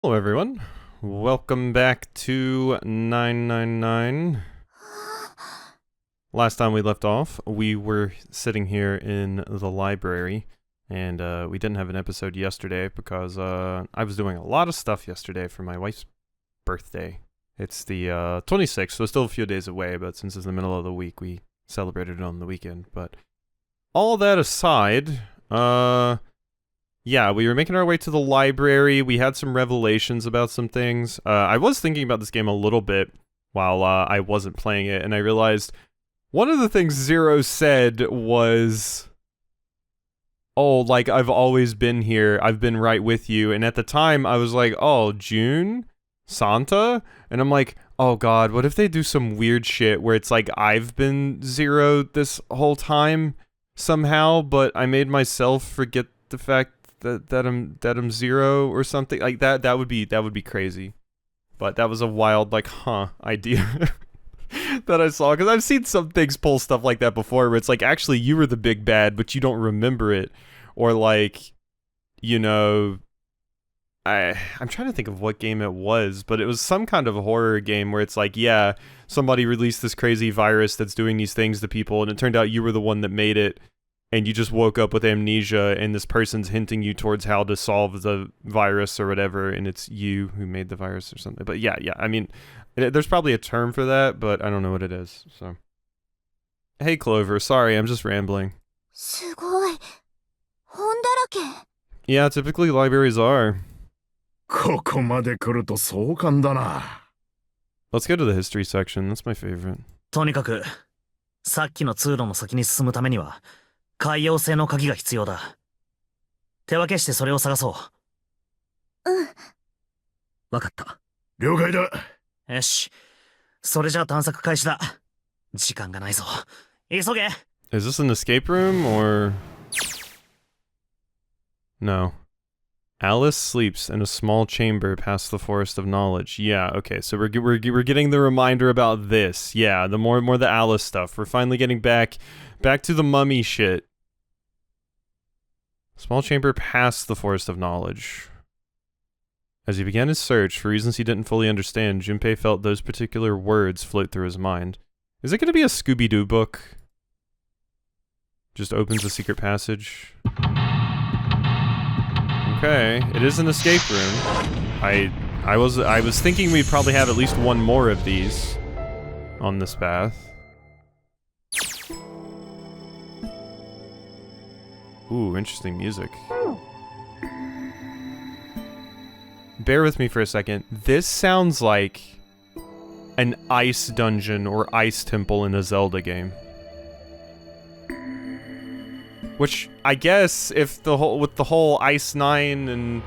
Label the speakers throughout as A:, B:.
A: Hello everyone, welcome back to 999. Last time we left off, we were sitting here in the library, and we didn't have an episode yesterday because I was doing a lot of stuff yesterday for my wife's birthday. It's the 26th, so it's still a few days away, but since it's the middle of the week, we celebrated it on the weekend. But all that aside, yeah, we were making our way to the library. We had some revelations about some things. I was thinking about this game a little bit while I wasn't playing it, and I realized one of the things Zero said was, oh, like, I've always been here. I've been right with you. And at the time, I was like, oh, June? Santa? And I'm like, oh god, what if they do some weird shit where it's like I've been Zero this whole time somehow, but I made myself forget the fact that I'm Zero or something like that. That would be crazy. But that was a wild idea that I saw, because I've seen some things pull stuff like that before where it's like, actually you were the big bad but you don't remember it, or like, you know, I'm trying to think of what game it was, but it was some kind of a horror game where it's like, yeah, somebody released this crazy virus that's doing these things to people, and it turned out you were the one that made it, and you just woke up with amnesia, and this person's hinting you towards how to solve the virus or whatever, and it's you who made the virus or something. But yeah, I mean, there's probably a term for that, but I don't know what it is, so. Hey Clover, sorry, I'm just rambling.
B: すごい。本だらけ。
A: Yeah, typically libraries are.
C: ここまで来ると壮観だな。
A: Let's go to the history section, that's my favorite.
D: とにかく、さっきの通路の先に進むためには、海洋性の鍵が必要だ。手分けしてそれを探そう。
B: うん。
D: わかった。
C: 了解だ。
D: よし。それじゃあ探索開始だ。時間がないぞ。急げ。
A: Is this an escape room, or...? No. Alice sleeps in a small chamber past the Forest of Knowledge. Yeah, okay, so we're getting the reminder about this. Yeah, the more the Alice stuff. We're finally getting back to the mummy shit. Small chamber past the Forest of Knowledge. As he began his search, for reasons he didn't fully understand, Junpei felt those particular words float through his mind. Is it going to be a Scooby-Doo book? Just opens a secret passage. Okay, it is an escape room. I was thinking we'd probably have at least one more of these on this path. Ooh, interesting music. Bear with me for a second. This sounds like an ice dungeon or ice temple in a Zelda game. Which, I guess, if with the whole Ice 9 and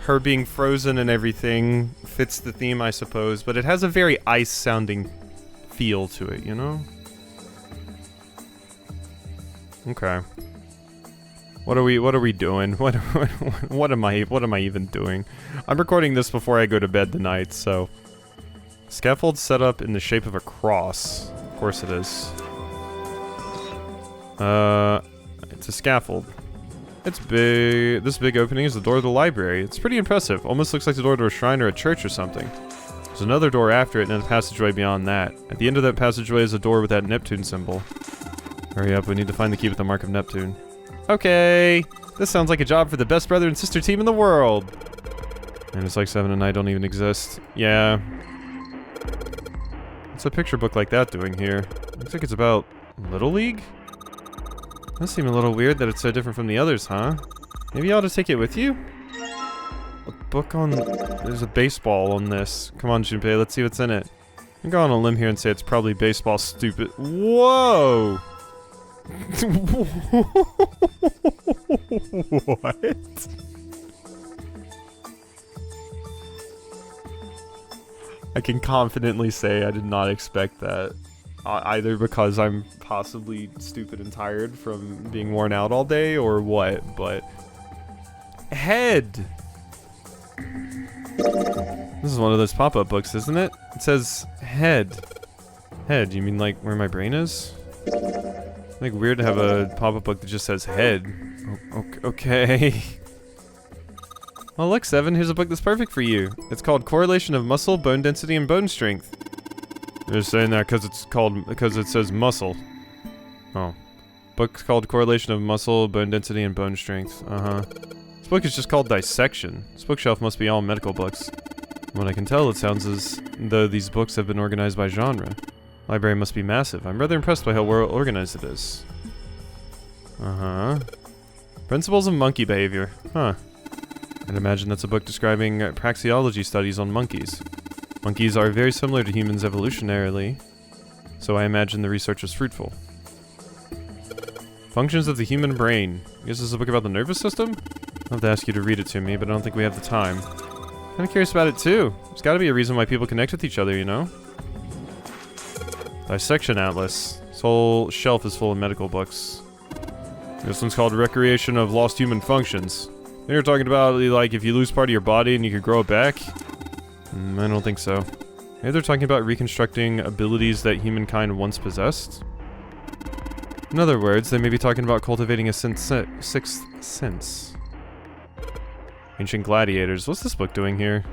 A: her being frozen and everything, fits the theme, I suppose, but it has a very ice-sounding feel to it, you know? Okay. What are we doing? What am I even doing? I'm recording this before I go to bed tonight, so... Scaffold set up in the shape of a cross. Of course it is. It's a scaffold. It's big. This big opening is the door of the library. It's pretty impressive. Almost looks like the door to a shrine or a church or something. There's another door after it and a passageway beyond that. At the end of that passageway is a door with that Neptune symbol. Hurry up, we need to find the key with the mark of Neptune. Okay! This sounds like a job for the best brother and sister team in the world! And it's like 7 and I don't even exist. Yeah. What's a picture book like that doing here? Looks like it's about Little League? Does seem a little weird that it's so different from the others, huh? Maybe you ought to take it with you? A book on... There's a baseball on this. Come on, Junpei, let's see what's in it. I'm going on a limb here and say it's probably baseball, stupid. Whoa! What? I can confidently say I did not expect that. Either because I'm possibly stupid and tired from being worn out all day, or what, but... Head! This is one of those pop-up books, isn't it? It says, head. Head, you mean like where my brain is? Like weird to have a pop-up book that just says head. Okay. Oh look, Seven, here's a book that's perfect for you. It's called Correlation of Muscle, Bone Density, and Bone Strength. You're just saying that because it says muscle. Oh. Book's called Correlation of Muscle, Bone Density, and Bone Strength. Uh-huh. This book is just called Dissection. This bookshelf must be all medical books. From what I can tell, it sounds as though these books have been organized by genre. Library must be massive. I'm rather impressed by how well organized it is. Uh-huh. Principles of Monkey Behavior. Huh. I'd imagine that's a book describing praxeology studies on monkeys. Monkeys are very similar to humans evolutionarily, so I imagine the research was fruitful. Functions of the human brain. I guess this is a book about the nervous system? I'll have to ask you to read it to me, but I don't think we have the time. I'm curious about it too. There's gotta be a reason why people connect with each other, you know? Dissection Atlas. This whole shelf is full of medical books. This one's called Recreation of Lost Human Functions. They're talking about, like, if you lose part of your body and you could grow it back? I don't think so. Maybe they're talking about reconstructing abilities that humankind once possessed? In other words, they may be talking about cultivating a sixth sense. Ancient Gladiators. What's this book doing here?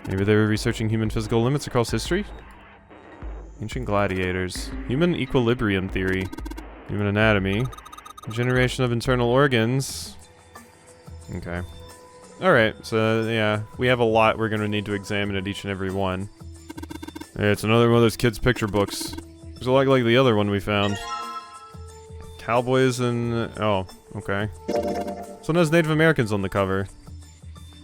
A: Maybe they were researching human physical limits across history? Ancient Gladiators. Human Equilibrium Theory. Human Anatomy. Generation of internal organs. Okay. Alright, so yeah, we have a lot we're gonna need to examine at each and every one. Yeah, it's another one of those kids' picture books. It's a lot like the other one we found. Cowboys and... oh, okay. This one has Native Americans on the cover.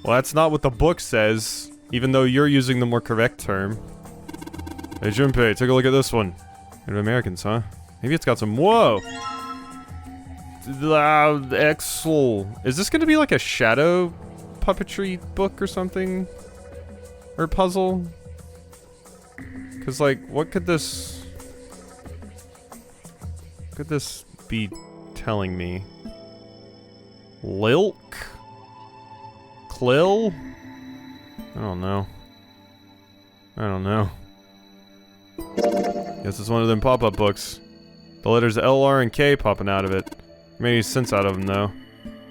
A: Well, that's not what the book says, even though you're using the more correct term. Hey, Junpei, take a look at this one. Native Americans, huh? Maybe it's got some... whoa! Excel. Is this gonna be like a shadow puppetry book or something? Or puzzle? Cause like, what could this... be telling me? Lilk? Clill? I don't know. I don't know. Guess it's one of them pop-up books. The letters L, R, and K popping out of it. Made any sense out of them, though.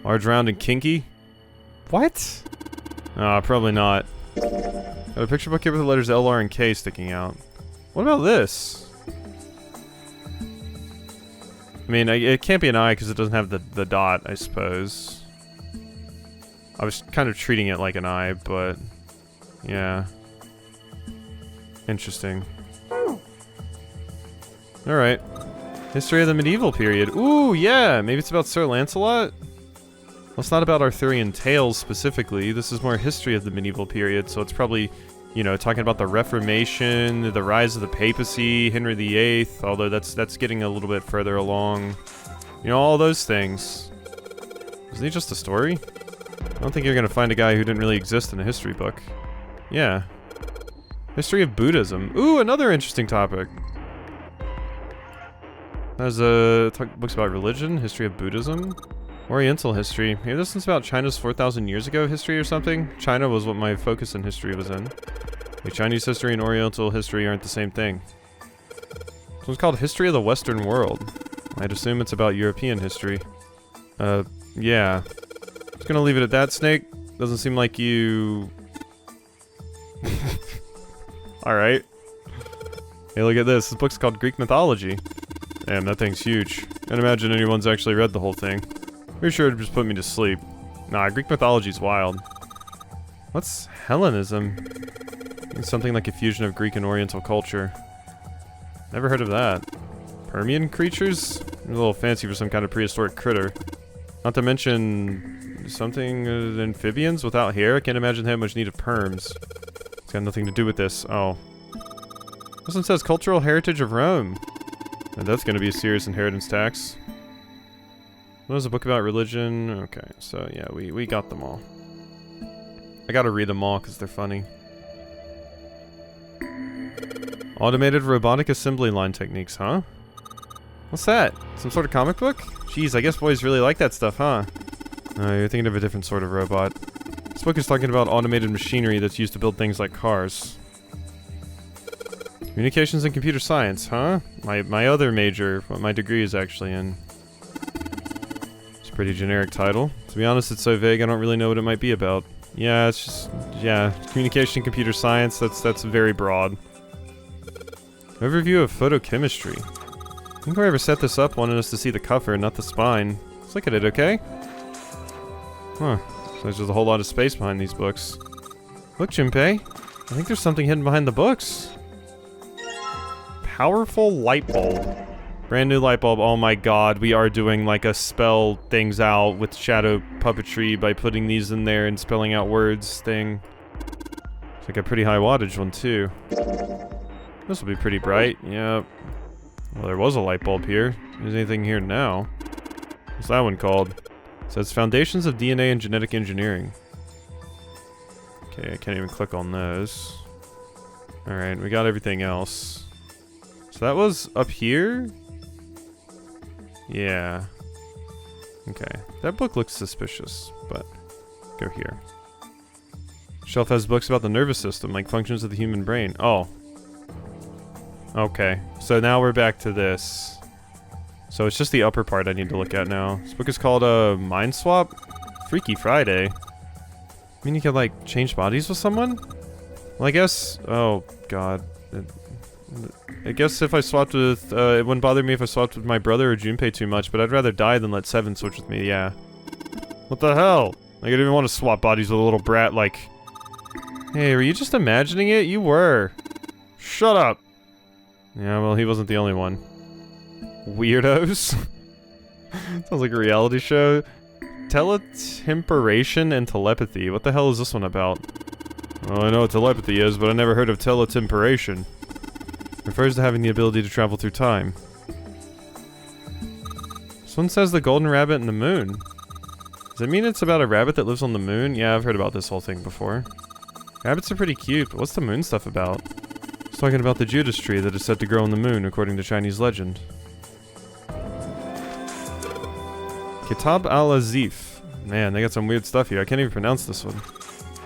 A: Large, round, and kinky? What? Probably not. Got a picture book here with the letters L, R, and K sticking out. What about this? I mean, it can't be an I because it doesn't have the dot, I suppose. I was kind of treating it like an I, but... yeah. Interesting. Alright. History of the medieval period. Ooh, yeah! Maybe it's about Sir Lancelot? Well, it's not about Arthurian tales specifically. This is more history of the medieval period, so it's probably, you know, talking about the Reformation, the rise of the papacy, Henry VIII, although that's getting a little bit further along. You know, all those things. Isn't he just a story? I don't think you're gonna find a guy who didn't really exist in a history book. Yeah. History of Buddhism. Ooh, another interesting topic. There's books about religion, history of Buddhism, Oriental history. Maybe this one's about China's 4,000 years ago history or something? China was what my focus in history was in. Like, Chinese history and Oriental history aren't the same thing. This one's called History of the Western World. I'd assume it's about European history. Yeah. Just gonna leave it at that, Snake. Doesn't seem like you... Alright. Hey, look at this. This book's called Greek Mythology. Damn, that thing's huge. Can't imagine anyone's actually read the whole thing. Pretty sure it'd just put me to sleep. Nah, Greek mythology's wild. What's Hellenism? It's something like a fusion of Greek and Oriental culture. Never heard of that. Permian creatures? A little fancy for some kind of prehistoric critter. Not to mention... something... amphibians without hair? I can't imagine they have much need of perms. It's got nothing to do with this. Oh. This one says Cultural Heritage of Rome. And that's gonna be a serious inheritance tax. What is a book about religion? Okay, so yeah, we got them all. I gotta read them all because they're funny. Automated robotic assembly line techniques, huh? What's that? Some sort of comic book? Jeez, I guess boys really like that stuff, huh? No, you're thinking of a different sort of robot. This book is talking about automated machinery that's used to build things like cars. Communications and computer science, huh? My other major, what my degree is actually in. It's a pretty generic title. To be honest, it's so vague I don't really know what it might be about. Yeah, it's just, yeah, communication, computer science, that's very broad. Overview of photochemistry. I think whoever set this up wanted us to see the cover, not the spine. Let's look at it, okay? Huh. So there's just a whole lot of space behind these books. Look, Junpei. I think there's something hidden behind the books. Powerful light bulb. Brand new light bulb. Oh my god, we are doing like a spell things out with shadow puppetry by putting these in there and spelling out words thing. It's like a pretty high wattage one too. This will be pretty bright. Yep. Well, there was a light bulb here. Is anything here now? What's that one called? It says Foundations of DNA and Genetic Engineering. Okay, I can't even click on those. Alright, we got everything else. So that was up here? Yeah. Okay. That book looks suspicious, but go here. Shelf has books about the nervous system, like functions of the human brain. Oh. Okay. So now we're back to this. So it's just the upper part I need to look at now. This book is called Mind Swap? Freaky Friday. I mean you could like change bodies with someone? Well I guess... Oh god. I guess if I swapped with... it wouldn't bother me if I swapped with my brother or Junpei too much, but I'd rather die than let Seven switch with me, yeah. What the hell? Like, I didn't even want to swap bodies with a little brat like... Hey, were you just imagining it? You were. Shut up! Yeah, well, he wasn't the only one. Weirdos? Sounds like a reality show. Teletemperation and telepathy. What the hell is this one about? Well, I know what telepathy is, but I never heard of teletemperation. Refers to having the ability to travel through time. This one says the golden rabbit and the moon. Does it mean it's about a rabbit that lives on the moon? Yeah, I've heard about this whole thing before. Rabbits are pretty cute, but what's the moon stuff about? It's talking about the Judas tree that is said to grow on the moon, according to Chinese legend. Kitab al-Azif. Man, they got some weird stuff here. I can't even pronounce this one.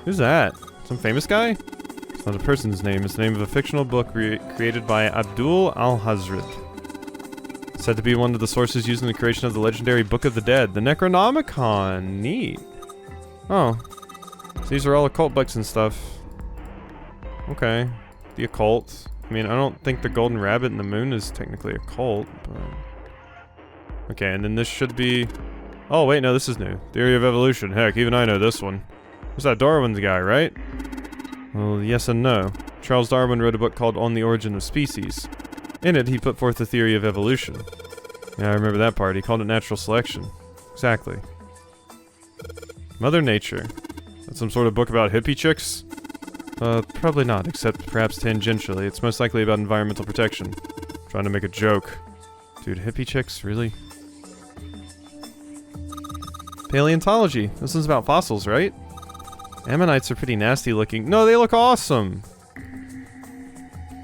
A: Who's that? Some famous guy? It's not a person's name. It's the name of a fictional book created by Abdul al-Hazred. Said to be one of the sources used in the creation of the legendary Book of the Dead, the Necronomicon. Neat. Oh. So these are all occult books and stuff. Okay. The occult. I mean, I don't think the golden rabbit and the moon is technically occult, but... Okay, and then this should be... Oh, wait, no, this is new. Theory of evolution. Heck, even I know this one. Who's that Darwin's guy, right? Well, yes and no. Charles Darwin wrote a book called On the Origin of Species. In it, he put forth the theory of evolution. Yeah, I remember that part. He called it natural selection. Exactly. Mother Nature. That's some sort of book about hippie chicks? Probably not, except perhaps tangentially. It's most likely about environmental protection. Trying to make a joke. Dude, hippie chicks? Really? Paleontology. This is about fossils, right? Ammonites are pretty nasty looking. No, they look awesome!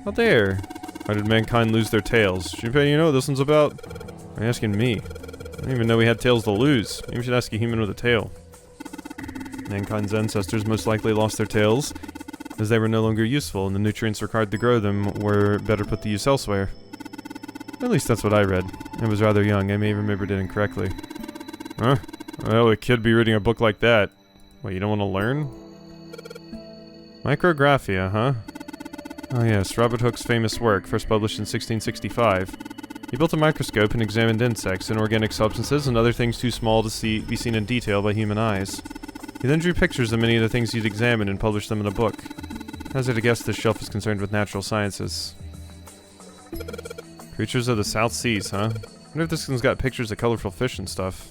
A: Out there. Why did mankind lose their tails? Junpei, you know what this one's about? Are you asking me? I didn't even know we had tails to lose. Maybe we should ask a human with a tail. Mankind's ancestors most likely lost their tails, as they were no longer useful, and the nutrients required to grow them were better put to use elsewhere. At least that's what I read. I was rather young, I may have remembered it incorrectly. Huh? Well, a kid be reading a book like that. What, you don't want to learn? Micrographia, huh? Oh yes, Robert Hooke's famous work, first published in 1665. He built a microscope and examined insects, inorganic substances, and other things too small to be seen in detail by human eyes. He then drew pictures of many of the things he'd examined and published them in a book. Hazard to guess this shelf is concerned with natural sciences. Creatures of the South Seas, huh? I wonder if this one's got pictures of colorful fish and stuff.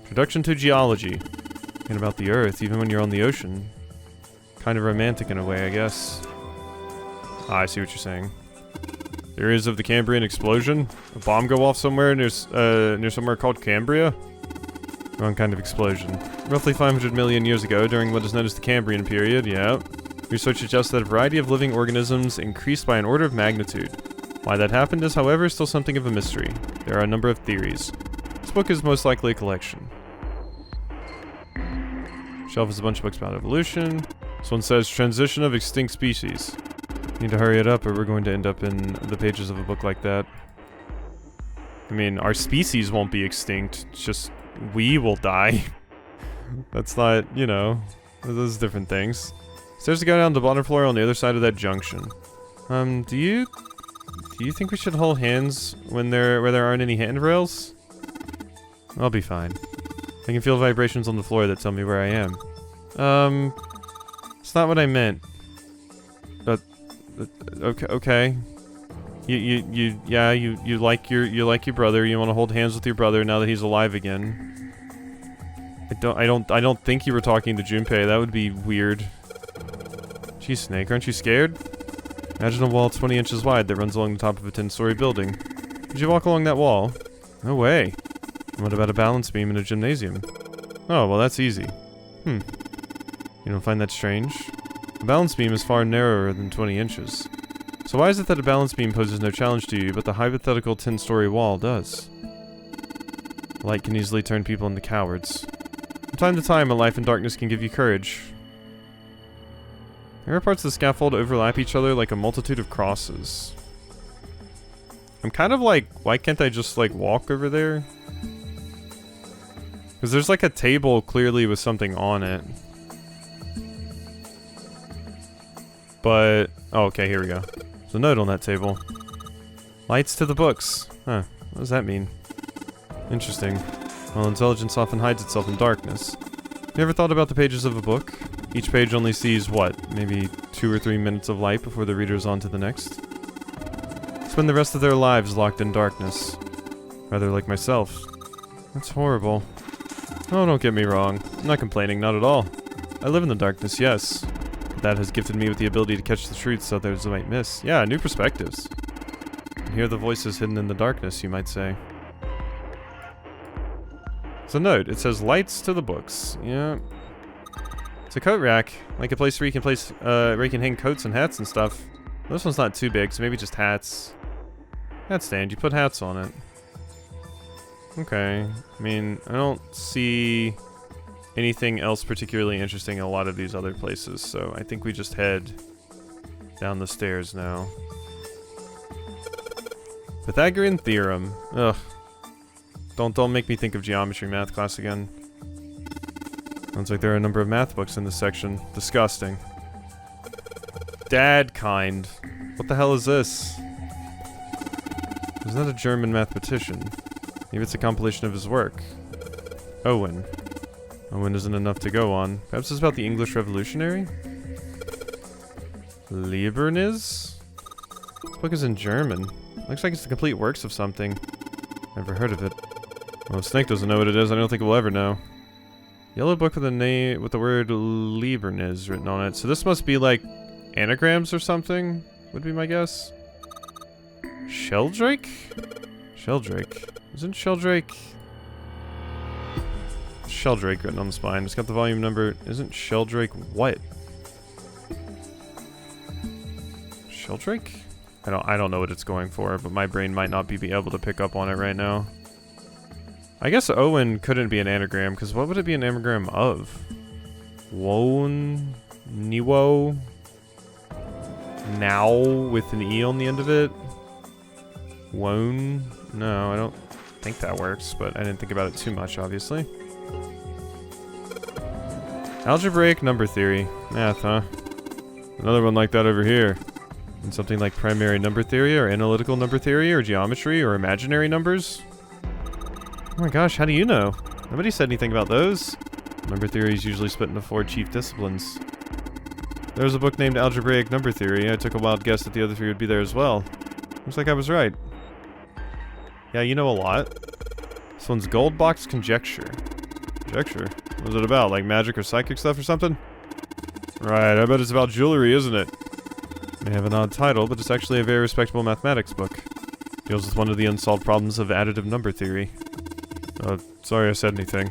A: Introduction to Geology. Thinking about the Earth, even when you're on the ocean. Kind of romantic in a way, I guess. Ah, I see what you're saying. Theories of the Cambrian explosion? A bomb go off somewhere near somewhere called Cambria? Wrong kind of explosion. Roughly 500 million years ago, during what is known as the Cambrian period, yeah. Research suggests that a variety of living organisms increased by an order of magnitude. Why that happened is, however, still something of a mystery. There are a number of theories. This book is most likely a collection. Shelf is a bunch of books about evolution. This one says, Transition of Extinct Species. Need to hurry it up or we're going to end up in the pages of a book like that. I mean, our species won't be extinct, it's just we will die. That's not, you know, Those different things. Stairs to go down to the bottom floor on the other side of that junction. Do you think we should hold hands when where there aren't any handrails? I'll be fine. I can feel vibrations on the floor that tell me where I am. It's not what I meant. But okay. You like your brother. You want to hold hands with your brother now that he's alive again. I don't think you were talking to Junpei. That would be weird. Geez, Snake, aren't you scared? Imagine a wall 20 inches wide that runs along the top of a 10-story building. Did you walk along that wall? No way. And what about a balance beam in a gymnasium? Oh, well that's easy. You don't find that strange? A balance beam is far narrower than 20 inches. So why is it that a balance beam poses no challenge to you, but the hypothetical 10-story wall does? Light can easily turn people into cowards. From time to time, a life in darkness can give you courage. There are parts of the scaffold overlap each other like a multitude of crosses. I'm kind of like, why can't I just like walk over there? Because there's like a table clearly with something on it. But, oh, okay, here we go. There's a note on that table. Lights to the books. Huh, what does that mean? Interesting. Well, intelligence often hides itself in darkness. You ever thought about the pages of a book? Each page only sees, what, maybe 2 or 3 minutes of light before the reader is on to the next? Spend the rest of their lives locked in darkness. Rather like myself. That's horrible. Oh, don't get me wrong. I'm not complaining, not at all. I live in the darkness, yes. But that has gifted me with the ability to catch the truths others might miss. Yeah, new perspectives. And hear the voices hidden in the darkness, you might say. It's a note. It says lights to the books. Yeah. It's a coat rack, like a place where you can where you can hang coats and hats and stuff. This one's not too big, so maybe just hats. Hat stand, you put hats on it. Okay, I mean, I don't see anything else particularly interesting in a lot of these other places, so I think we just head down the stairs now. Pythagorean theorem. Ugh. Don't make me think of geometry math class again. Sounds like there are a number of math books in this section. Disgusting. Dad kind. What the hell is this? Isn't that a German mathematician? Maybe it's a compilation of his work. Owen. Owen isn't enough to go on. Perhaps it's about the English Revolutionary? Leibniz? This book is in German. Looks like it's the complete works of something. Never heard of it. Well, if Snake doesn't know what it is, I don't think we'll ever know. Yellow book with the word Leibniz written on it. So this must be like anagrams or something, would be my guess. Sheldrake? Sheldrake. Isn't Sheldrake... Sheldrake written on the spine. It's got the volume number. Isn't Sheldrake what? Sheldrake? I don't know what it's going for, but my brain might not be able to pick up on it right now. I guess Owen couldn't be an anagram, because what would it be an anagram of? Won... Niwo... Now with an E on the end of it? Won? No, I don't think that works, but I didn't think about it too much, obviously. Algebraic number theory. Math, huh? Another one like that over here. And something like primary number theory, or analytical number theory, or geometry, or imaginary numbers? Oh my gosh, how do you know? Nobody said anything about those. Number theory is usually split into 4 chief disciplines. There was a book named Algebraic Number Theory. I took a wild guess that the other 3 would be there as well. Looks like I was right. Yeah, you know a lot. This one's Gold Box Conjecture. Conjecture? What was it about? Like magic or psychic stuff or something? Right, I bet it's about jewelry, isn't it? May have an odd title, but it's actually a very respectable mathematics book. Deals with one of the unsolved problems of additive number theory. Sorry I said anything.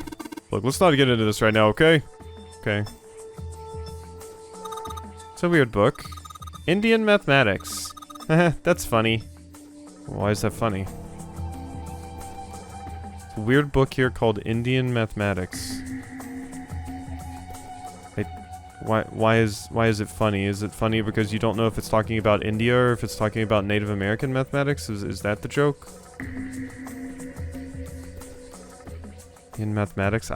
A: Look, let's not get into this right now, okay? Okay. It's a weird book. Indian mathematics. That's funny. Why is that funny? It's a weird book here called Indian Mathematics. Why is it funny? Is it funny because you don't know if it's talking about India or if it's talking about Native American mathematics? Is that the joke? In mathematics,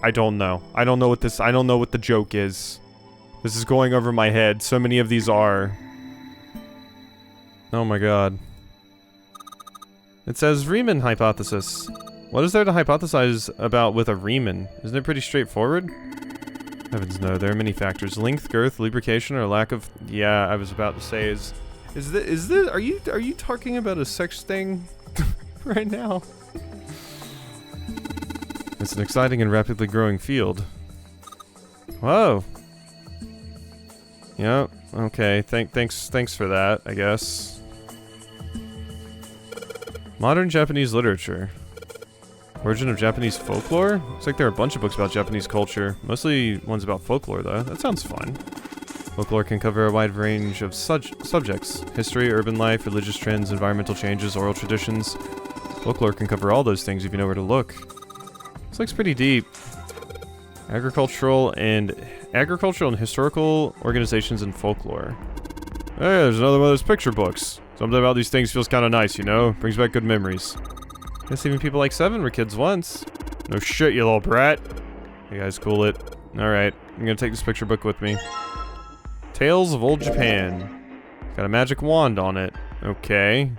A: I don't know. I don't know what the joke is. This is going over my head. So many of these are. Oh my god. It says Riemann hypothesis. What is there to hypothesize about with a Riemann? Isn't it pretty straightforward? Heavens no, there are many factors. Length, girth, lubrication, or lack of... Yeah, I was about to say is this... Are you talking about a sex thing right now? It's an exciting and rapidly growing field. Whoa. Yeah, okay. Thanks for that, I guess. Modern Japanese literature. Origin of Japanese folklore? Looks like there are a bunch of books about Japanese culture. Mostly ones about folklore, though. That sounds fun. Folklore can cover a wide range of subjects. History, urban life, religious trends, environmental changes, oral traditions. Folklore can cover all those things if you know where to look. This looks pretty deep. Agricultural and historical organizations and folklore. Hey, there's another one of those picture books. Something about these things feels kind of nice, you know? Brings back good memories. Guess even people like 7 were kids once. No shit, you little brat. You guys cool it. Alright, I'm gonna take this picture book with me. Tales of Old Japan. Got a magic wand on it. Okay.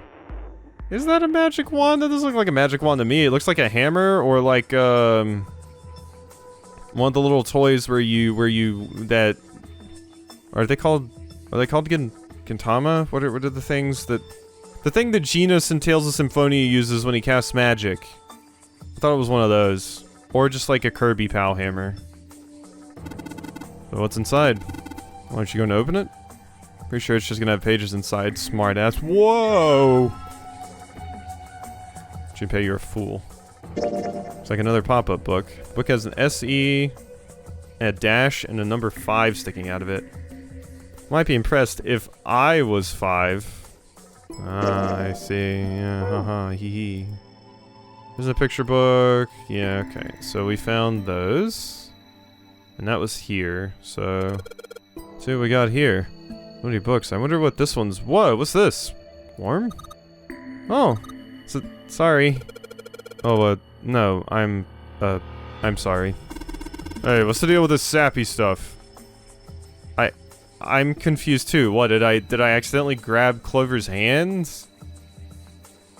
A: Is that a magic wand? That doesn't look like a magic wand to me. It looks like a hammer or like, one of the little toys are they called Gintama? What are the things that... The thing that Genos in Tales of Symphonia uses when he casts magic. I thought it was one of those. Or just like a Kirby POW hammer. So what's inside? Aren't you going to open it? Pretty sure it's just going to have pages inside. Smart ass. Whoa! Junpei, you're a fool. It's like another pop-up book. Book has an SE, a dash, and a number 5 sticking out of it. Might be impressed if I was 5. Ah, I see. Yeah, haha, hee hee. There's a picture book. Yeah, okay. So we found those. And that was here. So, let's see what we got here. How many books? I wonder what this one's... Whoa, what's this? Warm? Oh. Sorry. Oh, no, I'm sorry. Hey, what's the deal with this sappy stuff? I'm confused too. What, did I accidentally grab Clover's hands?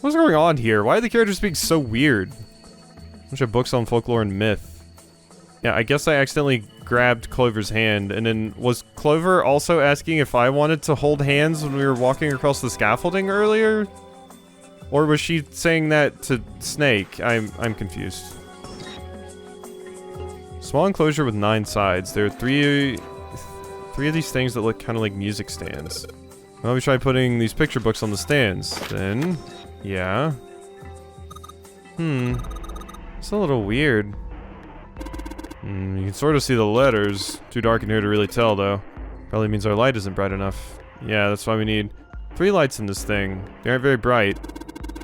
A: What's going on here? Why are the characters being so weird? Bunch of books on folklore and myth. Yeah, I guess I accidentally grabbed Clover's hand, and then was Clover also asking if I wanted to hold hands when we were walking across the scaffolding earlier? Or was she saying that to Snake? I'm confused. Small enclosure with 9 sides. There are three of these things that look kind of like music stands. Why don't we try putting these picture books on the stands? Then, yeah. It's a little weird. You can sort of see the letters. Too dark in here to really tell, though. Probably means our light isn't bright enough. Yeah, that's why we need 3 lights in this thing. They aren't very bright.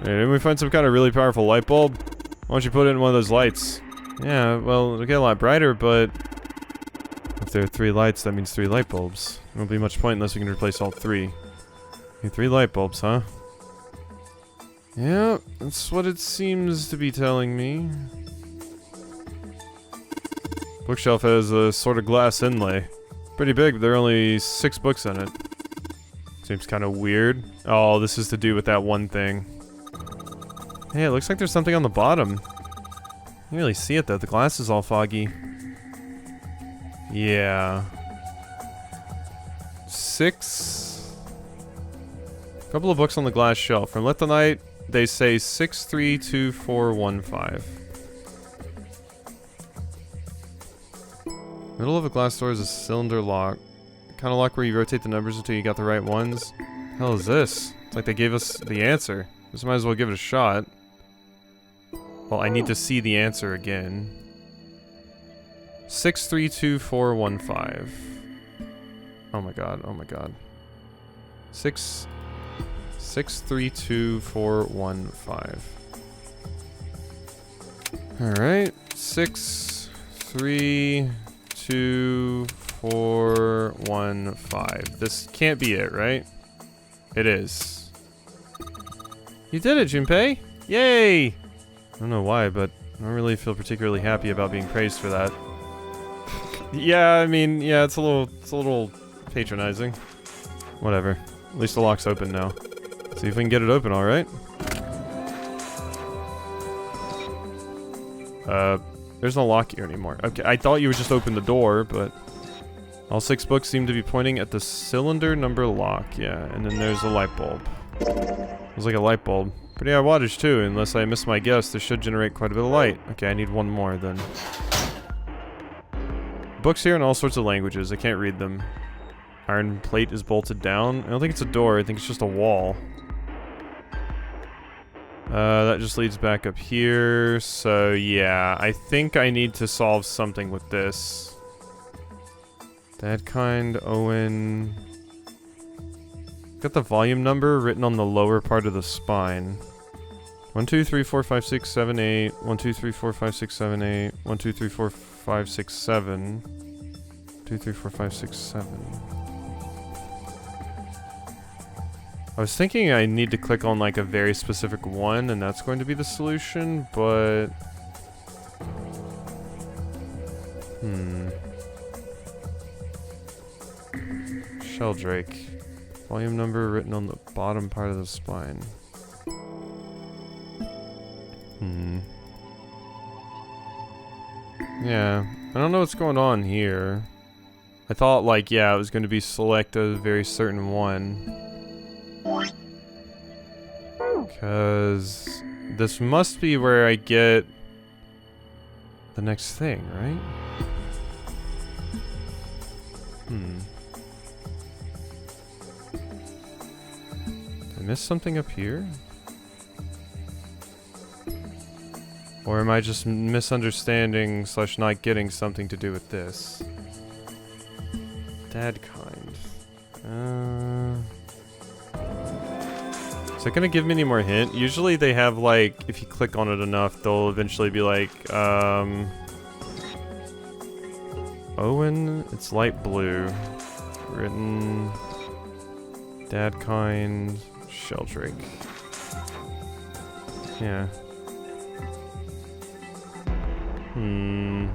A: Hey, didn't we find some kind of really powerful light bulb? Why don't you put it in one of those lights? Yeah, well, it'll get a lot brighter, but... If there are 3 lights, that means 3 light bulbs. There won't be much point unless we can replace all 3. Need 3 light bulbs, huh? Yeah, that's what it seems to be telling me. Bookshelf has a sort of glass inlay. Pretty big, but there are only 6 books in it. Seems kind of weird. Oh, this is to do with that one thing. Hey, it looks like there's something on the bottom. You can't really see it though, the glass is all foggy. Yeah. 6. Couple of books on the glass shelf. From Let the Night, they say 632415. Middle of a glass door is a cylinder lock. Kind of lock where you rotate the numbers until you got the right ones. Hell is this? It's like they gave us the answer. Just might as well give it a shot. Well, I need to see the answer again. 632415. Oh my god, oh my god. 632415. Alright. 632415. This can't be it, right? It is. You did it, Junpei! Yay! I don't know why, but I don't really feel particularly happy about being praised for that. Yeah, I mean, yeah, it's a little patronizing. Whatever. At least the lock's open now. See if we can get it open, alright? There's no lock here anymore. Okay, I thought you would just open the door, but... All 6 books seem to be pointing at the cylinder number lock, yeah, and then there's a light bulb. Looks like a light bulb. Pretty high wattage too, unless I miss my guess, this should generate quite a bit of light. Okay, I need one more then. Books here in all sorts of languages, I can't read them. Iron plate is bolted down. I don't think it's a door, I think it's just a wall. That just leads back up here, so yeah, I think I need to solve something with this. That kind, Owen... Got the volume number written on the lower part of the spine. 1, 2, 3, 4, 5, 6, 7, 8. 1, 2, 3, 4, 5, 6, 7, 8. 1, 2, 3, 4, 5, 6, 7. 2, 3, 4, 5, 6, 7. I was thinking I need to click on like a very specific one and that's going to be the solution, but... Sheldrake. Volume number written on the bottom part of the spine. Yeah, I don't know what's going on here. I thought like, yeah, it was going to be select a very certain one. Because this must be where I get the next thing, right? Did I miss something up here? Or am I just misunderstanding / not getting something to do with this? Dad kind. Is that gonna give me any more hint? Usually they have like, if you click on it enough, they'll eventually be like, Owen, it's light blue. Written... Dad kind... Sheldrake. Yeah. I'm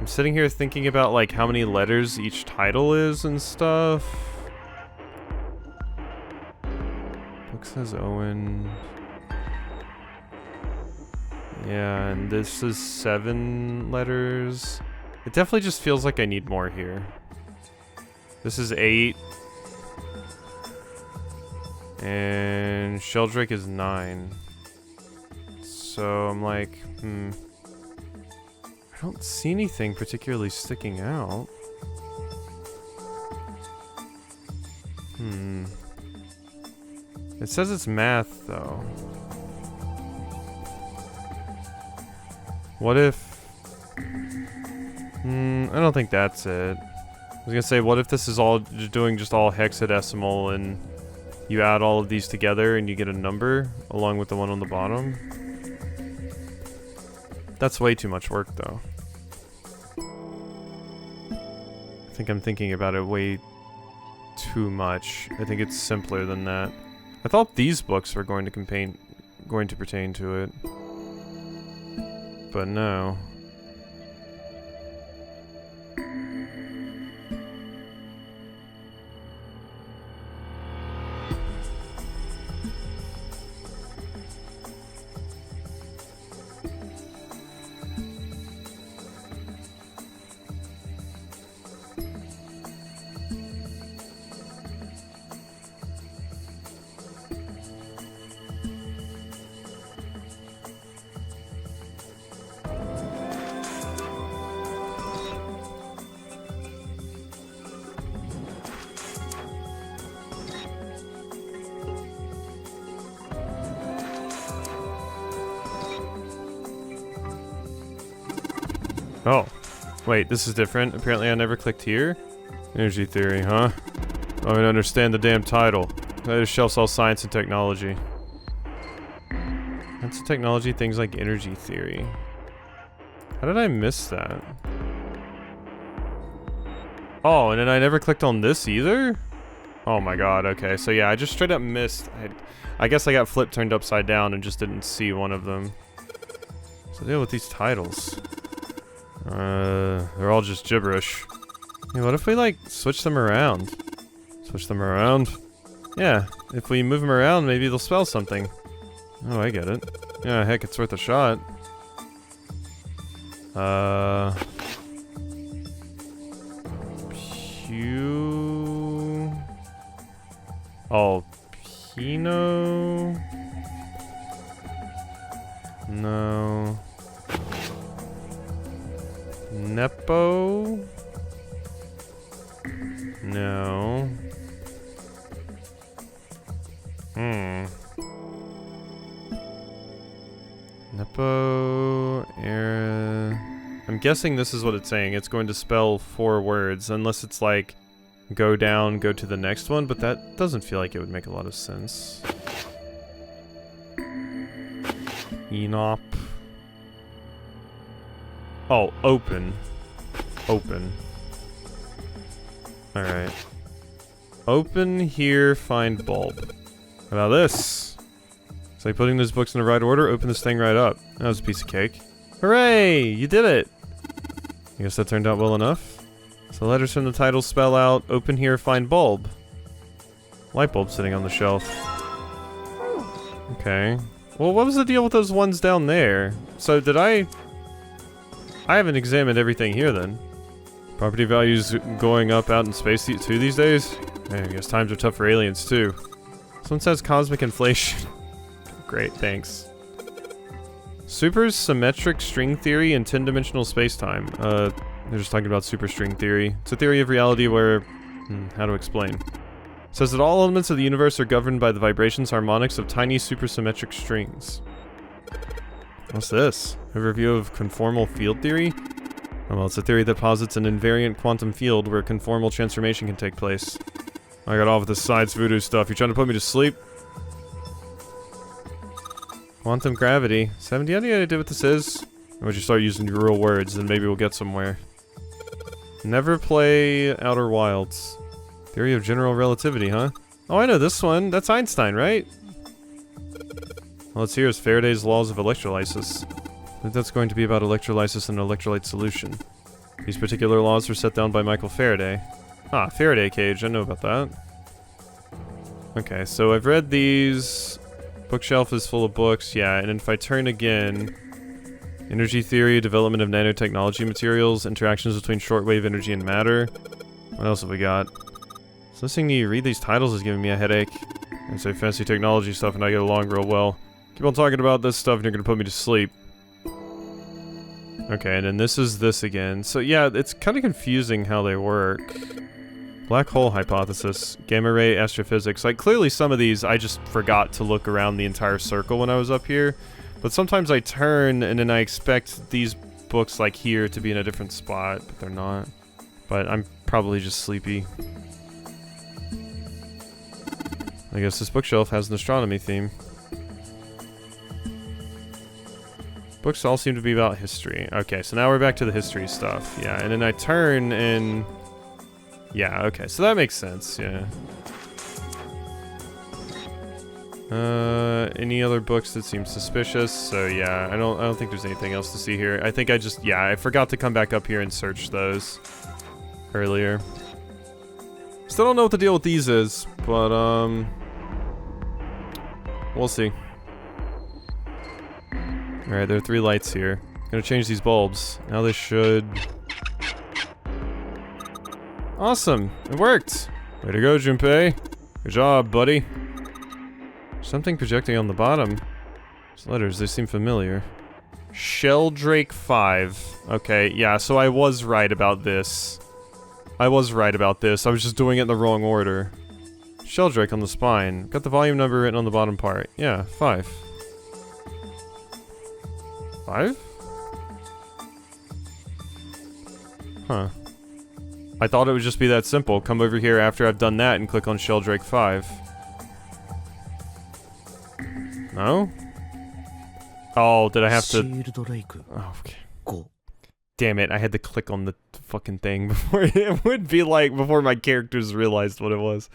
A: sitting here thinking about like how many letters each title is and stuff. Book says Owen. Yeah, and this is 7 letters. It definitely just feels like I need more here. This is 8. And Sheldrake is 9. So I'm like, I don't see anything particularly sticking out. It says it's math, though. What if... I don't think that's it. I was gonna say, what if this is all doing just all hexadecimal and you add all of these together and you get a number along with the one on the bottom? That's way too much work, though. I think I'm thinking about it way too much. I think it's simpler than that. I thought these books were going to pertain to it. But no. Oh. Wait, this is different. Apparently I never clicked here. Energy theory, huh? I don't understand the damn title. That shelves all science and technology. That's the technology, things like energy theory. How did I miss that? Oh, and then I never clicked on this either? Oh my god, okay. So yeah, I just straight up missed. I guess I got flipped turned upside down and just didn't see one of them. What's the deal with these titles? They're all just gibberish. Hey, what if we, like, switch them around? Switch them around? Yeah, if we move them around, maybe they'll spell something. Oh, I get it. Yeah, heck, it's worth a shot. Oh, Pino? No. Nepo? No. Nepo, I'm guessing this is what it's saying. It's going to spell 4 words, unless it's like, go down, go to the next one, but that doesn't feel like it would make a lot of sense. Enop. Oh, open. Open. Alright. Open here, find bulb. How about this? It's like putting those books in the right order, open this thing right up. That was a piece of cake. Hooray! You did it! I guess that turned out well enough. So letters from the title spell out, open here, find bulb. Light bulb sitting on the shelf. Okay. Well, what was the deal with those ones down there? So did I haven't examined everything here then. Property values going up out in space too these days? Man, I guess times are tough for aliens too. Someone says cosmic inflation. Great, thanks. Supersymmetric string theory in 10-dimensional spacetime. They're just talking about superstring theory. It's a theory of reality where... how to explain? It says that all elements of the universe are governed by the vibrations harmonics of tiny supersymmetric strings. What's this? Overview of conformal field theory? Oh, well, it's a theory that posits an invariant quantum field where conformal transformation can take place. I got off with this science voodoo stuff. You trying to put me to sleep? Quantum gravity. 70, any idea what this is? Or would you start using your real words, then maybe we'll get somewhere. Never play Outer Wilds. Theory of general relativity, huh? Oh, I know this one. That's Einstein, right? Well, let's hear is Faraday's laws of electrolysis. I think that's going to be about electrolysis and electrolyte solution. These particular laws were set down by Michael Faraday. Ah, Faraday cage. I know about that. Okay, so I've read these. Bookshelf is full of books. Yeah, and if I turn again... Energy theory, development of nanotechnology materials, interactions between shortwave energy and matter. What else have we got? So listening to you read these titles is giving me a headache. I say fancy technology stuff and I get along real well. Keep on talking about this stuff and you're gonna put me to sleep. Okay, and then this is this again. So yeah, it's kind of confusing how they work. Black hole hypothesis, gamma ray astrophysics. Like clearly some of these I just forgot to look around the entire circle when I was up here. But sometimes I turn and then I expect these books like here to be in a different spot, but they're not. But I'm probably just sleepy. I guess this bookshelf has an astronomy theme. Books all seem to be about history. Okay, so now we're back to the history stuff. Yeah, and then I turn and... Yeah, okay, so that makes sense, yeah. Any other books that seem suspicious? So yeah, I don't think there's anything else to see here. I think I forgot to come back up here and search those earlier. Still don't know what the deal with these is, but we'll see. Alright, there are 3 lights here. Gonna change these bulbs. Now they should... Awesome! It worked! Way to go, Junpei! Good job, buddy! Something projecting on the bottom. These letters, they seem familiar. Sheldrake 5. Okay, yeah, so I was right about this. I was just doing it in the wrong order. Sheldrake on the spine. Got the volume number written on the bottom part. Yeah, 5. 5? Huh. I thought it would just be that simple. Come over here after I've done that and click on Sheldrake 5. No? Oh, did I have to... Oh, okay. Damn it, I had to click on the fucking thing before it would be like, before my characters realized what it was.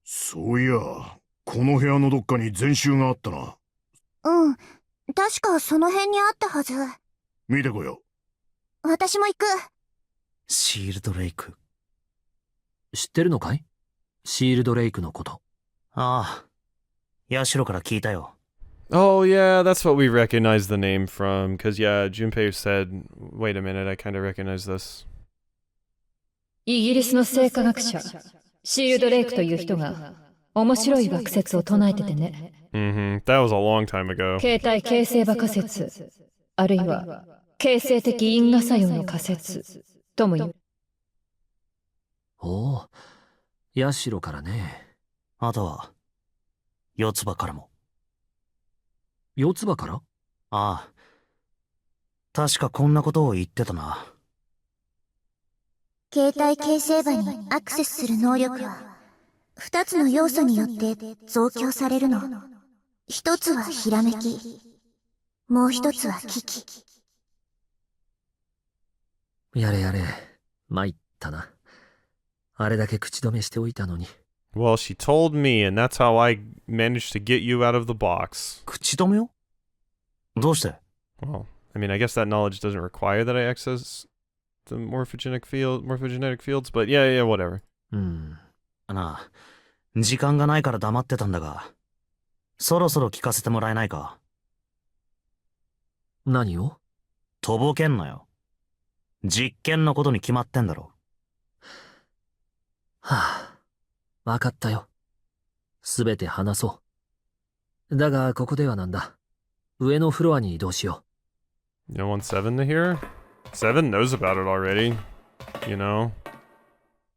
C: そういや、この部屋のどっかに全集があったな。
B: うん。確かその辺にあったはず。
C: 見てこよ
B: 私も行く。
D: シールドレイク。
E: 知ってるのかい？シールドレイクのこと。
D: ああ。ヤシロから聞いたよ。
A: Oh, yeah, that's what we recognize the name from. Because, yeah, Junpei said, wait a minute, I kind of recognize this.
F: イギリスの生化学者、シールドレイクという人が、面白い学説を唱えててね。
A: Mm-hmm. That was a long time ago.
F: 形態形成場仮説、あるいは、形成的因果作用の仮説、とも言う。
E: おお、ヤシロからね。
D: あとは、四つ葉からも。
E: 四つ葉から？
D: ああ。確かこんなことを言ってたな。
B: 携帯形成場にアクセスする能力は、2つの要素によって増強されるの。1つはひらめき、もう1つは危機。
E: やれやれ、参ったな。あれだけ口止めしておいたのに。
A: Well, she told me, and that's how I managed to get you out of the box.
D: 口止めを？どうして？
A: Well, I mean, I guess that knowledge doesn't require that I access the morphogenetic fields, but yeah, whatever.
D: なあ、時間がないから黙ってたんだが、そろそろ聞かせてもらえないか？
E: 何を？
D: とぼけんなよ。実験のことに決まってんだろ。
E: はあ、わかったよ。すべて話そう。だが、ここではなんだ。上のフロアに移動しよ
A: You don't want Seven to hear? Seven knows about it already, you know?
E: う。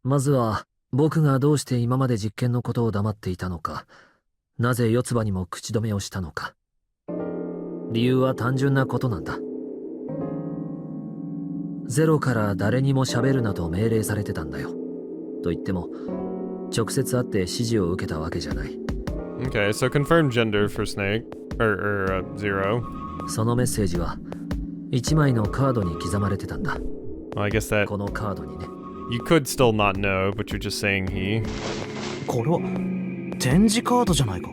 E: まずは、僕がどうして今まで実験のことを黙っていたのか、なぜ四つ葉にも口止めをしたのか。理由は単純なことなんだ。ゼロから誰にも喋るなと命令されてたんだよ。と言っても、直接会って指示を受けたわけじゃない。
A: Okay, so confirm gender for Snake, or Zero.
E: そのメッセージは、一枚のカードに刻まれてたんだ。
A: Well, I guess that
E: このカードにね。
A: you could still not know, but you're just saying he.
D: これは、展示カードじゃないか。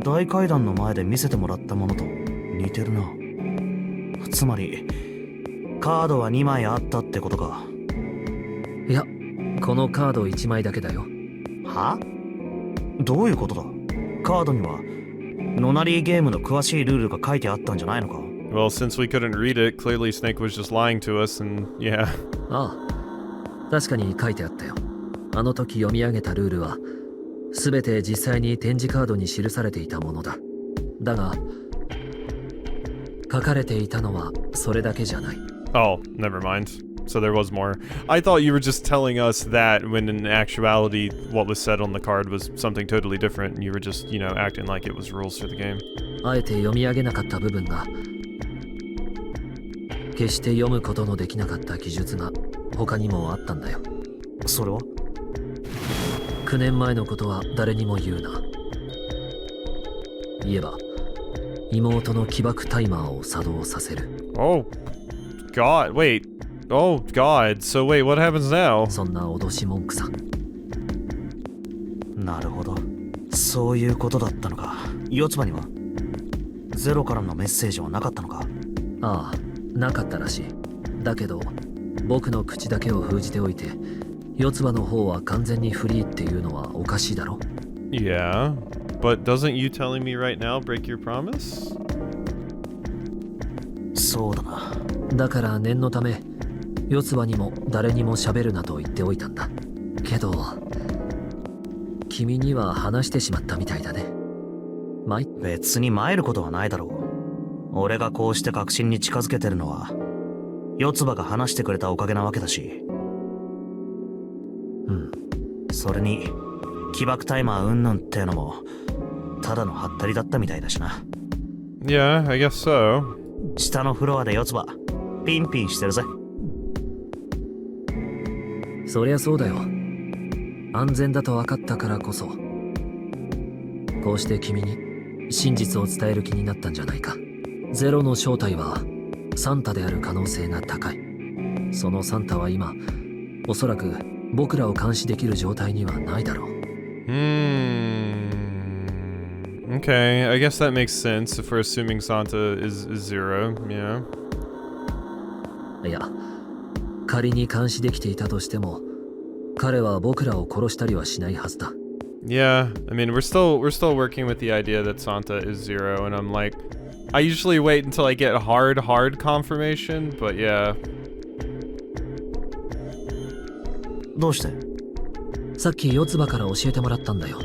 D: 大階段の前で見せてもらったものと似てるな。つまり、カードは2枚あったってことか。
E: いや、このカード1枚だけだよ。
D: は？どういうことだ？カードにはノナリーゲームの詳しいルールが書いてあったんじゃないのか？
A: Well, since we couldn't read it, clearly Snake was just lying to us, and yeah.
E: ああ、確かに書いてあったよ。あの時読み上げたルールは、すべて実際に展示カードに記されていたものだ。だが、書かれていたのはそれだけじゃない。
A: Oh, never mind. So there was more. I thought you were just telling us that when in actuality what was said on the card was something totally different and you were just, you know, acting like it was rules for the game.
E: あえて読み上げなかった部分が、決して読むことのできなかった記述が他にもあったんだよ。
D: それは
E: 9年前のことは誰にも言うな。言えば、妹の起爆タイマーを作動させる。
A: Oh, God, wait. Oh, God. So wait, what happens now?
E: そんな脅し文句さ。
D: なるほど。そういうことだったのか。四つ葉にはゼロからのメッセージはなかったのか？
E: ああ、なかったらしい。だけど、僕の口だけを封じておいて、四つ葉の方は完全にフリーっていうのはおかしいだろ？
A: Yeah, but doesn't you telling me right now break your promise?
D: そうだな。
E: だから念のため、四つ葉にも誰にも喋るなと言っておいたんだ。けど、君には話してしまったみたいだね。
D: 別に参ることはないだろう。俺がこうして確信に近づけてるのは、四つ葉が話してくれたおかげなわけだし。
E: うん。
D: それに、起爆タイマーうんぬんってのも、ただのハったりだったみたいだしな。
A: Yeah, I guess so.
D: 下のフロアで四つ葉、ピンピンしてるぜ。
E: そりゃそうだよ。安全だと分かったからこそ、こうして君に真実を伝える気になったんじゃないか。ゼロの正体はサンタである可能性が高い。そのサンタは今、おそらく僕らを監視できる状態にはないだろう。
A: Okay, I guess that makes sense if we're assuming Santa is zero, yeah.
E: いや、仮に監視できていたとしても、彼は僕らを殺したりはしないはずだ。
A: Yeah, I mean, we're still working with the idea that Santa is zero, and I'm like, I usually wait until I get hard confirmation, but yeah.
D: どうして？
E: さっき四つ葉から教えてもらったんだよ。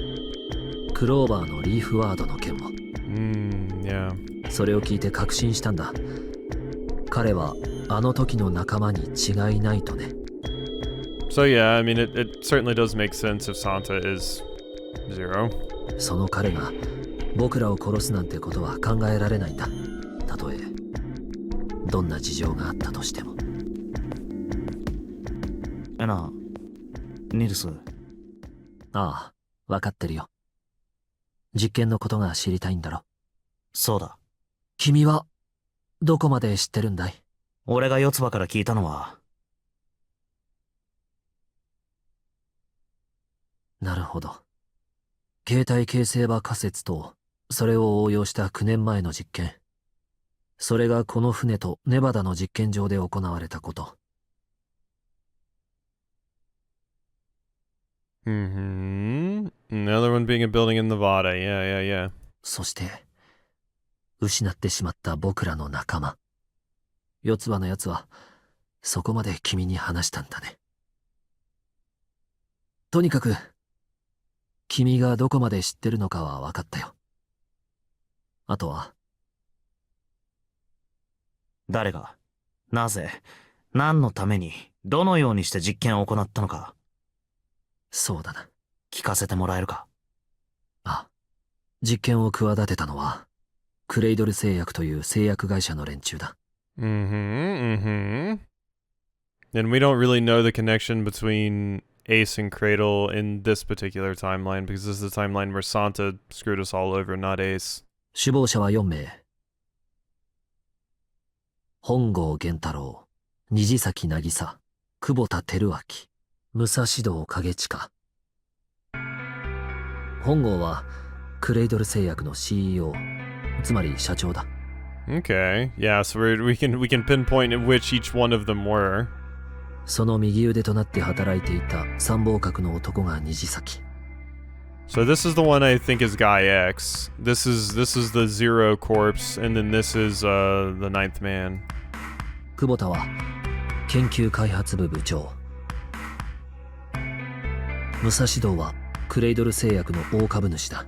E: クローバーのリーフワードの件も。
A: Yeah.
E: それを聞いて確信したんだ。彼はあの時の仲間に違いないとね。
A: So yeah, I mean, it certainly does make sense if Santa is zero.
E: その彼が僕らを殺すなんてことは考えられないんだ。たとえどんな事情があったとしても。
D: ニルス。
E: ああ、分かってるよ。実験のことが知りたいんだろ。
D: そうだ。
E: 君はどこまで知ってるんだい？
D: 俺が四つ葉から聞いたのは。
E: なるほど。携帯形成場仮説とそれを応用した9年前の実験。それがこの船とネバダの実験場で行われたこと。
A: Another one being a building in Nevada. Yeah.
E: そして失ってしまった僕らの仲間。四つ葉のやつはそこまで君に話したんだね。とにかく君がどこまで知ってるのかは分かったよ。あとは
D: 誰が、なぜ、何のために、どのようにして実験を行ったのか。
E: そうだな。
D: 聞かせてもらえるか。
E: あ、実験を企てたのはクレイドル製薬という製薬会社の連中だ。
A: And we don't really know the connection between Ace and Cradle in this particular timeline because this is the timeline where Santa screwed us all over, not Ace.
E: 首謀者は4名。本郷源太郎、虹崎渚、久保田照明、武蔵堂景親。本郷はクレイドル製薬の CEO、つまり社長だ。
A: Okay, yeah, so we can pinpoint which each one of them were.
E: その右腕となって働いていた参謀閣の男が虹崎。
A: So this is the one I think is Guy X. This is the Zero Corpse, and then this is the Ninth Man.
E: 久保田は研究開発部部長。武蔵堂はクレイドル製薬の大株主だ。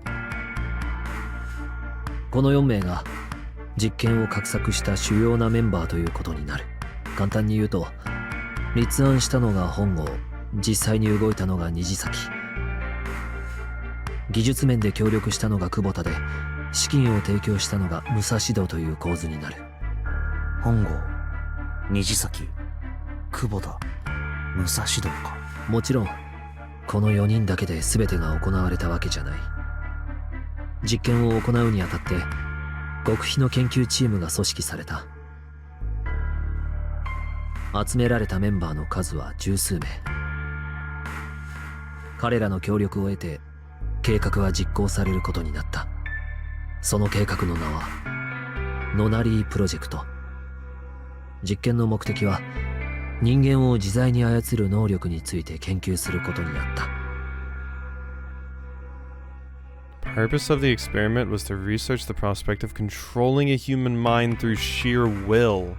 E: この4名が実験を画策した主要なメンバーということになる。簡単に言うと、立案したのが本郷、実際に動いたのが虹崎。技術面で協力したのが久保田で、資金を提供したのが武蔵堂という構図になる。
D: 本郷、虹崎、久保田、武蔵堂か。
E: もちろんこの4人だけで全てが行われたわけじゃない。実験を行うにあたって極秘の研究チームが組織された。集められたメンバーの数は十数名。彼らの協力を得て計画は実行されることになった。その計画の名はノナリープロジェクト。実験の目的は人間を自在に操る能力について研究することにあった。
A: Purpose of the experiment was to research the prospect of controlling a human mind through sheer will.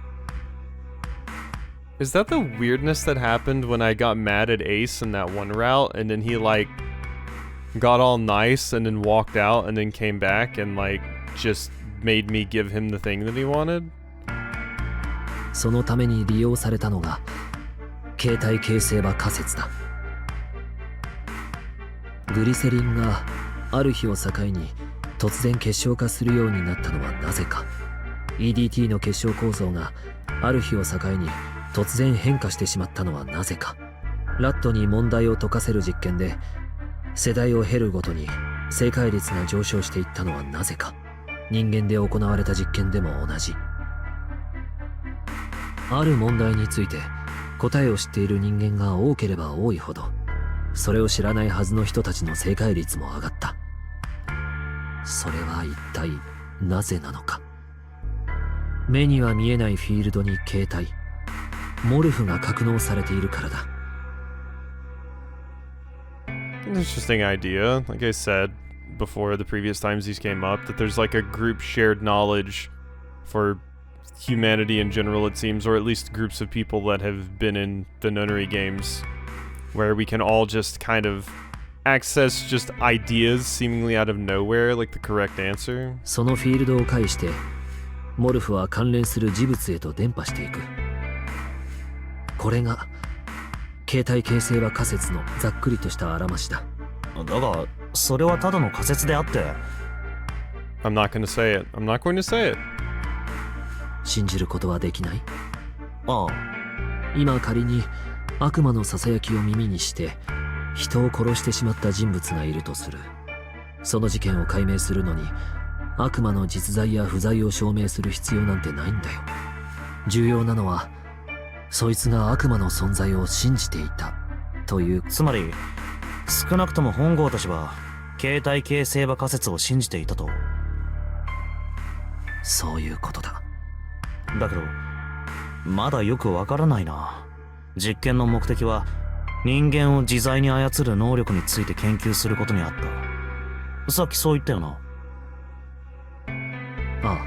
A: Is that the weirdness that happened when I got mad at Ace in that one route, and then he like got all nice and then walked out and then came back and like just made me give him the thing that he wanted?
E: そのために利用されたのが携帯形成場仮説だ。グリセリンがある日を境に突然結晶化するようになったのはなぜか。 EDT の結晶構造がある日を境に突然変化してしまったのはなぜか。ラットに問題を解かせる実験で世代を経るごとに正解率が上昇していったのはなぜか。人間で行われた実験でも同じ。ある問題について答えを知っている人間が多ければ多いほどそれを知らないはずの人たちの正解率も上がった。それは一体なぜなのか。目には見えないフィールドに形態、モルフが格納されているからだ。
A: Interesting idea. Like I said before, the previous times these came up, that there's like a group shared knowledge for humanity in general, it seems, or at least groups of people that have been in the nunnery games, where we can all just kind of access just ideas seemingly out of nowhere, like the correct answer.
E: そのフィールドを介してモルフは関連する事物へと伝播していく。これが形態形成は仮説のざっくりとしたあらましだ。
D: だがそれはただの仮説であって。
A: I'm not going to say it. I'm not going to say it.
E: 信じることはできない？
D: ああ、
E: 今仮に悪魔のささやきを耳にして人を殺してしまった人物がいるとする。その事件を解明するのに悪魔の実在や不在を証明する必要なんてないんだよ。重要なのはそいつが悪魔の存在を信じていたという。
D: つまり少なくとも本郷たちは形態形成馬仮説を信じていたと。
E: そういうことだ。
D: だけどまだよくわからないな。実験の目的は人間を自在に操る能力について研究することにあった。さっきそう言ったよな。
E: ああ、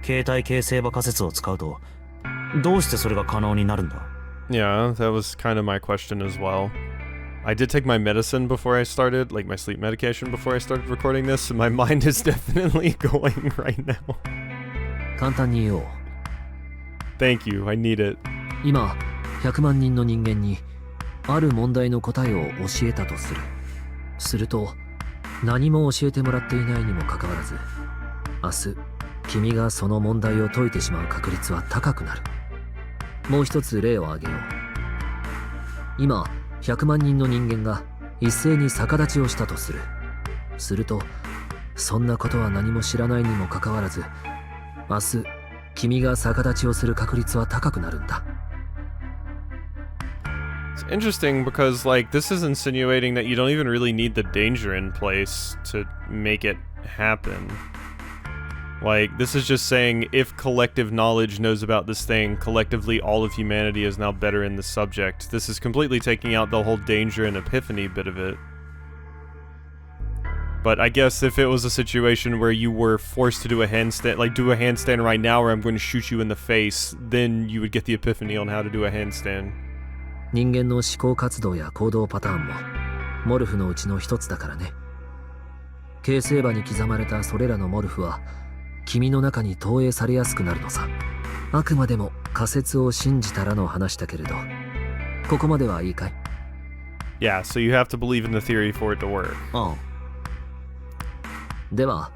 D: 形態形成馬仮説を使うとどうしてそれが可能になるんだ？
A: Yeah, that was kind of my question as well. I did take my medicine before I started, like my sleep medication before I started recording this, and my mind is definitely going right now.
E: 簡単に言おう。
A: Thank you, I need it.
E: 今100万人の人間にある問題の答えを教えたとする。すると何も教えてもらっていないにもかかわらず、明日君がその問題を解いてしまう確率は高くなる。もう一つ例を挙げよう。今100万人の人間が一斉に逆立ちをしたとする。するとそんなことは何も知らないにもかかわらず、明日君が逆立ちをする確率は高くなるんだ。
A: It's interesting because, like, this is insinuating that you don't even really need the danger in place to make it happen. Like, this is just saying if collective knowledge knows about this thing, collectively all of humanity is now better in the subject. This is completely taking out the whole danger and epiphany bit of it. But I guess if it was a situation where you were forced to do a handstand, like do a handstand right now or I'm going to shoot you in the face, then you would get the epiphany on how to do a handstand.
E: 人間の思考活動や行動パターンもモルフのうちの一つだからね。形成馬に刻まれたそれらのモルフは君の中に投影されやすくなるのさ。あくまでも仮説を信じたらの話だけれど、ここまではいいかい？
A: Yeah, so you have to believe in the theory for it to work.
D: ああ。
E: では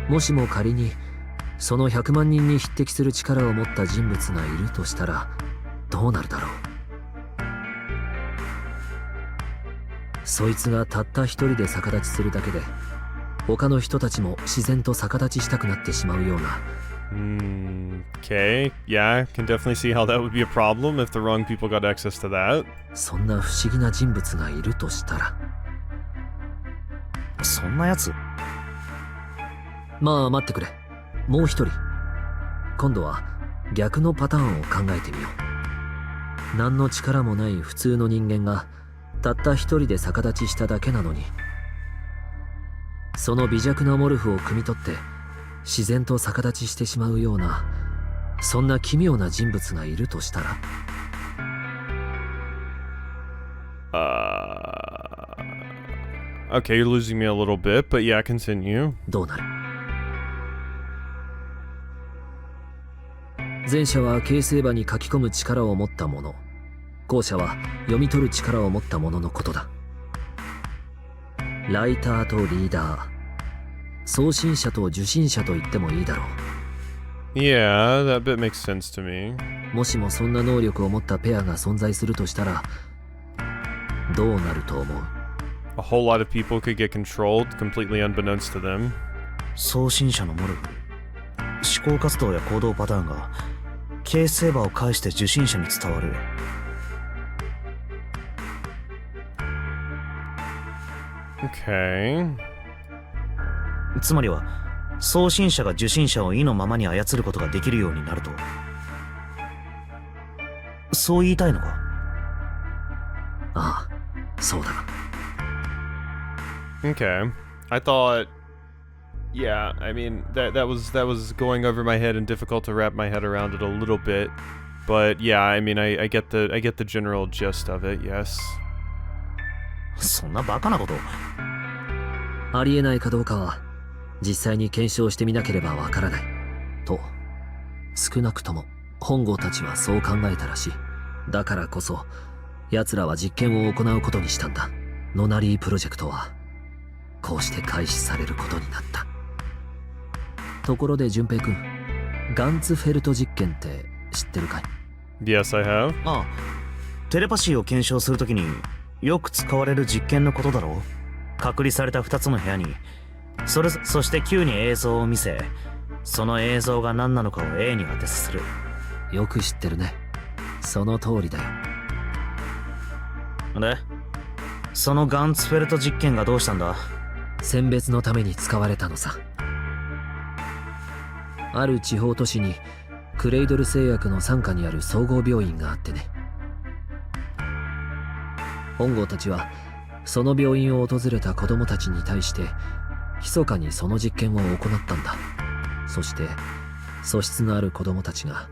E: もしも仮にその100万人に匹敵する力を持った人物がいるとしたらどうなるだろう。そいつがたった一人で逆立ちするだけで他の人たちも自然と逆立ちしたくなってしまうような。
A: Okay, yeah, I can definitely see how that would be a problem if the wrong people got access to that.
E: そんな不思議な人物がいるとしたら。
D: そんなやつ？
E: まあ待ってくれ。もう一人。今度は逆のパターンを考えてみよう。何の力もない普通の人間がたった一人で逆立ちしただけなのに、その微弱なモルフを汲み取って自然と逆立ちしてしまうような、そんな奇妙な人物がいるとしたら。
A: Okay, you're losing me a little bit, but yeah, continue.
E: どうなる？前者は形成馬に書き込む力を持ったもの、後者は読み取る力を持ったもののことだ。ライターとリーダー、送信者と受信者と言ってもいいだろう。
A: Yeah, that bit makes sense to me.
E: もしもそんな能力を持ったペアが存在するとしたらどうなると思う？
A: A whole lot of people could get controlled, completely unbeknownst to them.
D: 送信者のモルフ、思考活動や行動パターンが形成馬を介して受信者に伝わる。
A: Okay.
D: つまりは送信者が受信者を意のままに操ることができるようになると、そう言いたいのか？
E: ああ、そうだ。
A: Okay. I thought, yeah, I mean that was going over my head and difficult to wrap my head around it a little bit, but yeah, I mean I get the general gist of it. Yes.
D: そんなバカなこと。
E: ありえないかどうかは実際に検証してみなければわからないと、少なくとも本郷たちはそう考えたらしい。だからこそ奴らは実験を行うことにしたんだ。ノナリープロジェクトはこうして開始されることになった。ところで順平くん、ガンツフェルト実験って知ってるかい？
A: Yes, I have.
D: ああ、テレパシーを検証するときによく使われる実験のことだろう。隔離された2つの部屋にそして Q に映像を見せ、その映像が何なのかを A に当てさせる。
E: よく知ってるね。その通りだよ。
D: で、そのガンツフェルト実験がどうしたんだ？
E: 選別のために使われたのさ。ある地方都市にクレイドル製薬の傘下にある総合病院があってね。本郷たちはその病院を訪れた子供たちに対して密かにその実験を行ったんだ。そして素質のある子供たちが。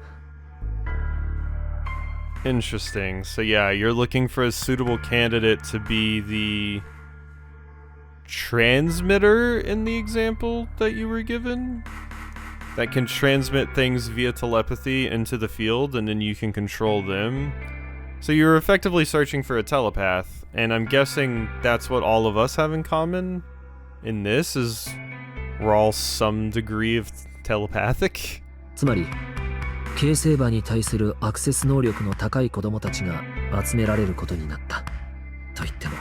A: Interesting. So yeah, you're looking for a suitable candidate to be the transmitter in the example that you were given? That can transmit things via telepathy into the field and then you can control them. So you're effectively searching for a telepath, and I'm guessing that's what all of us have in common in this, is we're all some degree of telepathic.
E: つまり形成場に対するアクセス能力の高い子供たちが集められることになった。と言っても、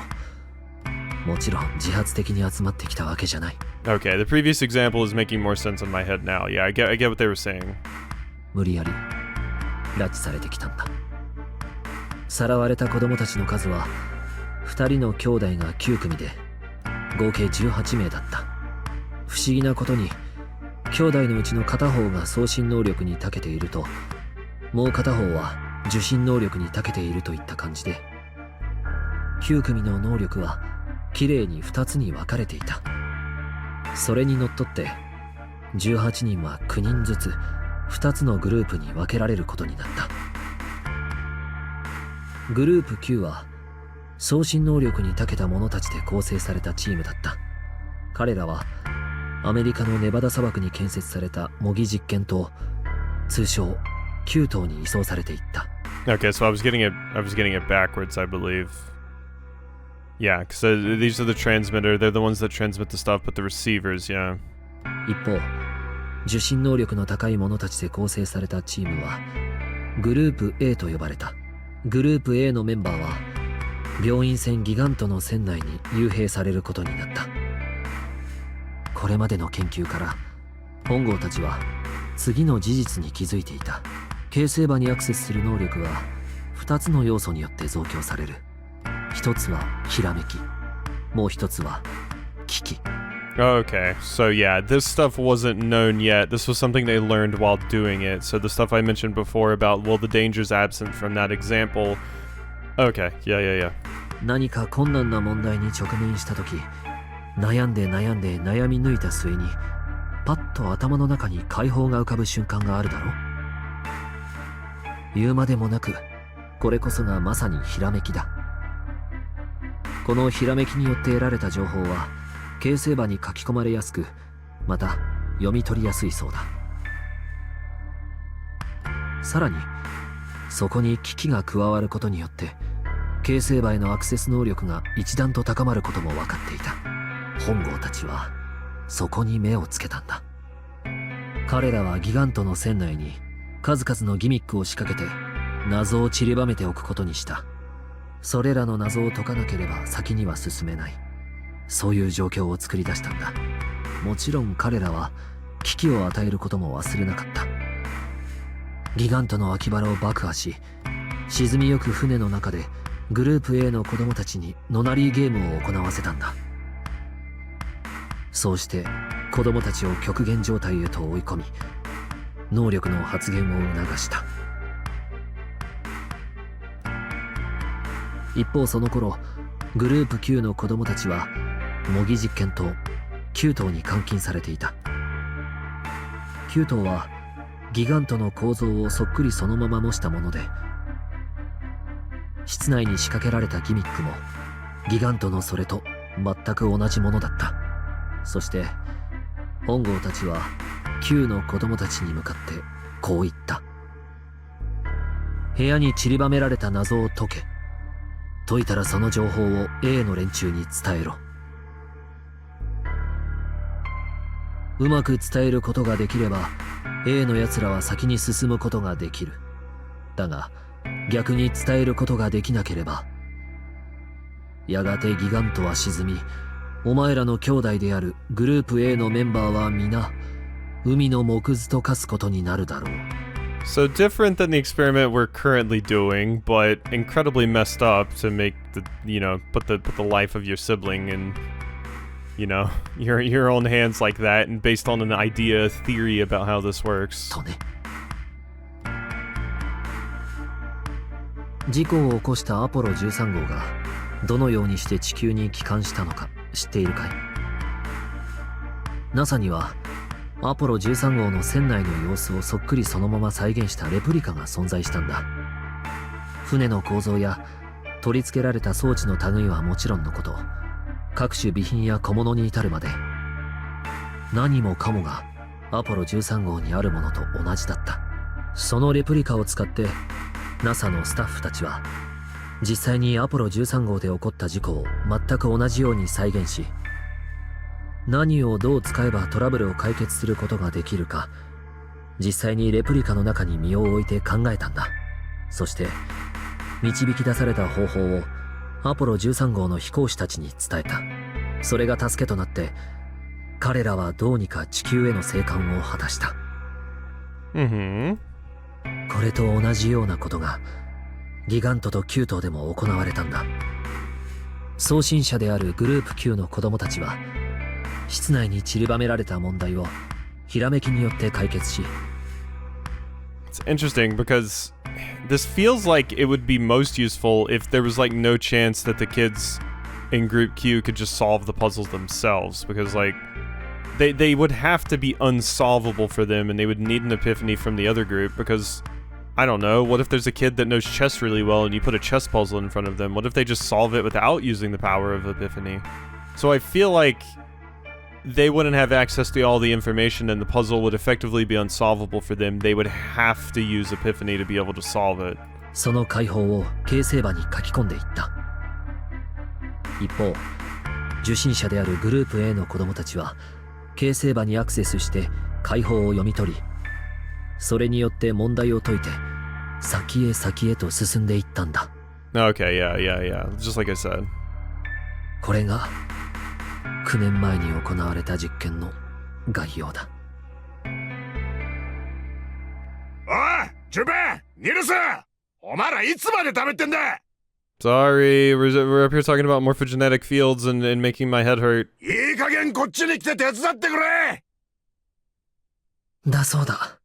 E: もちろん自発的に集まってきたわけじゃない。
A: Okay, the previous example is making more sense in my head now. Yeah, I get what they were saying.
E: 無理やり拉致されてきたんだ。さらわれた子供たちの数は2人の兄弟が9組で合計18名だった。不思議なことに兄弟のうちの片方が送信能力に長けていると、もう片方は受信能力に長けているといった感じで、9組の能力はきれいに2つに分かれていた。それにのっとって18人は9人ずつ2つのグループに分けられることになった。グループ9は送信能力に長けた者たちで構成されたチームだった。彼らはアメリカのネバダ砂漠に建設された模擬実験棟、通称9棟に移送されていった。
A: Okay, so I was getting it backwards, I believe. Yeah, because these are the transmitter. They're the ones that transmit the stuff, but the receivers, yeah.
E: 一方、受信能力の高い者たちで構成されたチームはグループ A と呼ばれた。グループ A のメンバーは病院船ギガントの船内に幽閉されることになった。これまでの研究から本郷たちは次の事実に気づいていた。形成場にアクセスする能力は2つの要素によって増強される。一つはひらめき、もう一つは危機。
A: Okay, so yeah, this stuff wasn't known yet. This was something they learned while doing it. So the stuff I mentioned before about, well, the danger's absent from that example. Okay, yeah.
E: 何か困難な問題に直面した時、悩み抜いた末にパッと頭の中に解放が浮かぶ瞬間があるだろう。言うまでもなく、これこそがまさにひらめきだ。このひらめきによって得られた情報は形成場に書き込まれやすく、また読み取りやすいそうだ。さらにそこに機器が加わることによって形成場へのアクセス能力が一段と高まることも分かっていた。本郷たちはそこに目をつけたんだ。彼らはギガントの船内に数々のギミックを仕掛けて謎を散りばめておくことにした。それらの謎を解かなければ先には進めない、そういう状況を作り出したんだ。もちろん彼らは危機を与えることも忘れなかった。ギガントの脇腹を爆破し、沈みゆく船の中でグループ A の子供たちにノナリーゲームを行わせたんだ。そうして子供たちを極限状態へと追い込み、能力の発現を促した。一方その頃、グループ Q の子供たちは模擬実験棟9棟に監禁されていた。9棟はギガントの構造をそっくりそのまま模したもので、室内に仕掛けられたギミックもギガントのそれと全く同じものだった。そして本郷たちは Q の子供たちに向かってこう言った。部屋に散りばめられた謎を解け。解いたらその情報を A の連中に伝えろ。うまく伝えることができれば A の奴らは先に進むことができる。だが逆に伝えることができなければ、やがてギガントは沈み、お前らの兄弟であるグループ A のメンバーは皆海の木図と化すことになるだろう。
A: So different than the experiment we're currently doing, but incredibly messed up to make the, put the life of your sibling in, your own hands like that, and based on an idea, a theory about how this works.
E: とね。事故を起こしたアポロ13号がどのようにして地球に帰還したのか知っているかい？ NASA にはアポロ13号の船内の様子をそっくりそのまま再現したレプリカが存在したんだ。船の構造や取り付けられた装置の類はもちろんのこと、各種備品や小物に至るまで何もかもがアポロ13号にあるものと同じだった。そのレプリカを使って NASA のスタッフたちは実際にアポロ13号で起こった事故を全く同じように再現し、何をどう使えばトラブルを解決することができるか、実際にレプリカの中に身を置いて考えたんだ。そして導き出された方法をアポロ13号の飛行士たちに伝えた。それが助けとなって彼らはどうにか地球への生還を果たした。これと同じようなことがギガントと9頭でも行われたんだ。送信者であるグループ Q の子供たちは室内に散りばめられた問題をひらめきによって解決し。
A: It's interesting because this feels like it would be most useful if there was like no chance that the kids in Group Q could just solve the puzzles themselves, because like they would have to be unsolvable for them, and they would need an epiphany from the other group. Because I don't know, what if there's a kid that knows chess really well and you put a chess puzzle in front of them? What if they just solve it without using the power of epiphany? So I feel like they wouldn't have access to all the information, and the puzzle would effectively be unsolvable for them. They would have to use epiphany to be able to solve it.
E: その解放を形成場に書き込んでいった。一方受信者であるグループ A の子供たちは形成場にアクセスして解放を読み取り、それによって問題を解いて先へ先へと進んでいったんだ。
A: Okay, yeah. Just like I said.
E: これが9年前に行われた実験の概要だ。
C: おい、ジュベン、ニルス、お前らいつまで食べてんだ。
A: Sorry, we're up here talking about morphogenetic fields and making my head hurt.
C: いい加減こっちに来て手伝ってくれ。
E: だそうだ。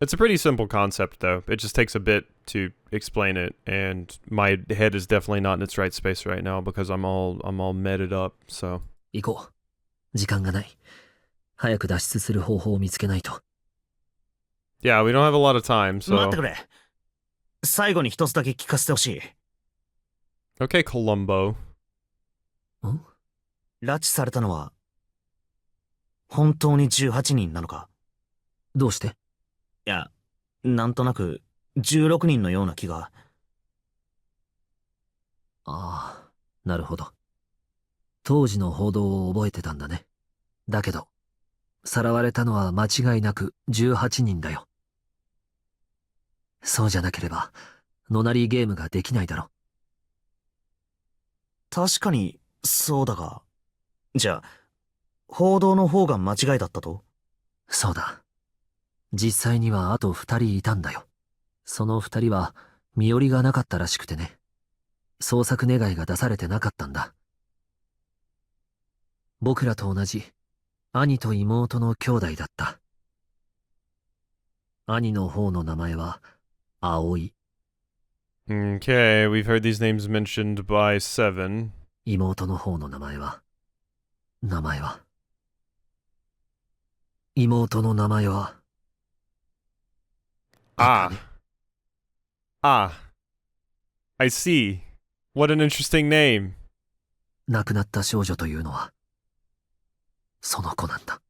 A: It's a pretty simple concept, though. It just takes a bit to explain it, and my head is definitely not in its right space right now because I'm all meted up. So
E: 行こう。時間がない。早く脱出する方法を見つけないと。
A: yeah, we don't have a lot of time.
D: 待って
A: So
D: くれ。最後に一つだけ聞かせてほしい。
A: okay, Columbo.
D: 拉致されたのは本当に18人なのか？
E: どうして？
D: いや、なんとなく16人のような気が。
E: ああ、なるほど。当時の報道を覚えてたんだね。だけどさらわれたのは間違いなく18人だよ。そうじゃなければノナリーゲームができないだろ。
D: 確かにそうだが、じゃあ報道の方が間違いだったと？
E: そうだ。実際にはあと2人いたんだよ。その2人は身寄りがなかったらしくてね。捜索願いが出されてなかったんだ。僕らと同じ兄と妹の兄弟だった。兄の方の名前は、葵。
A: Okay, we've heard these names mentioned by Seven.
E: 妹の方の名前は、妹の名前は、
A: Ah. I see. What an interesting name.
E: 亡くなった少女というのは、その子なんだ。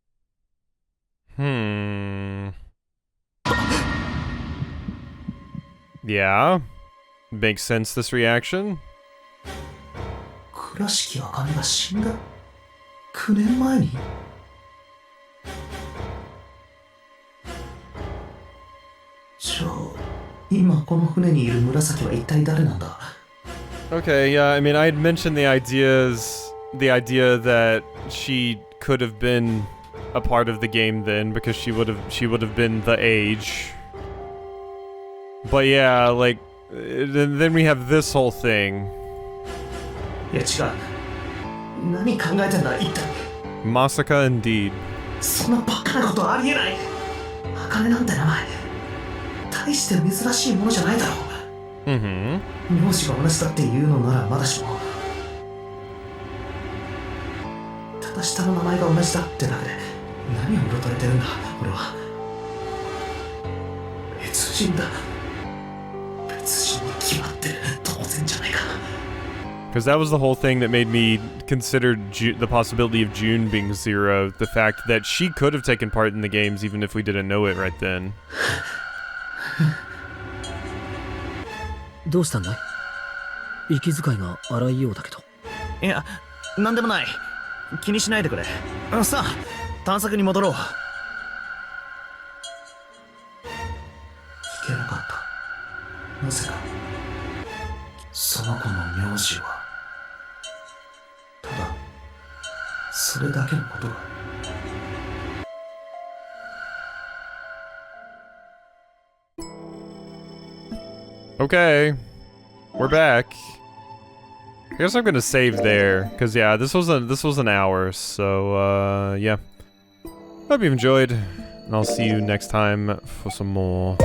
A: Yeah. Makes sense, this reaction.
D: 倉敷茜が死んだ9年前に。じゃあ今この船にいる紫は一体誰なんだ。
A: Okay, yeah, I mean, I had mentioned the idea that she could have been a part of the game then, because she would have been the age. But yeah, like, then we have this whole thing.
D: いや違う、何考えてんだ一体。
A: Masaka indeed.
D: そんなバカなことありえない。茜なんて名前大して珍しいものじゃないだろう。
A: Mm-hmm.
D: 名字が同じだって言うのならまだしも、ただ下の名前が同じだってだけで何をうろたれてるんだ俺は。別人だ。別人に決まってる。当然じゃないか。
A: Because that was the whole thing that made me consider the possibility of June being Zero. The fact that she could have taken part in the games even if we didn't know it right then.
E: どうしたんだい？息遣いが荒いようだけど。
D: いや、なんでもない。気にしないでくれ。さあ、探索に戻ろう。聞けなかった。なぜか。その子の名字は、ただ、それだけのことが。
A: Okay, we're back. I guess I'm gonna save there, cause yeah, this was an hour, so yeah. Hope you enjoyed, and I'll see you next time for some more.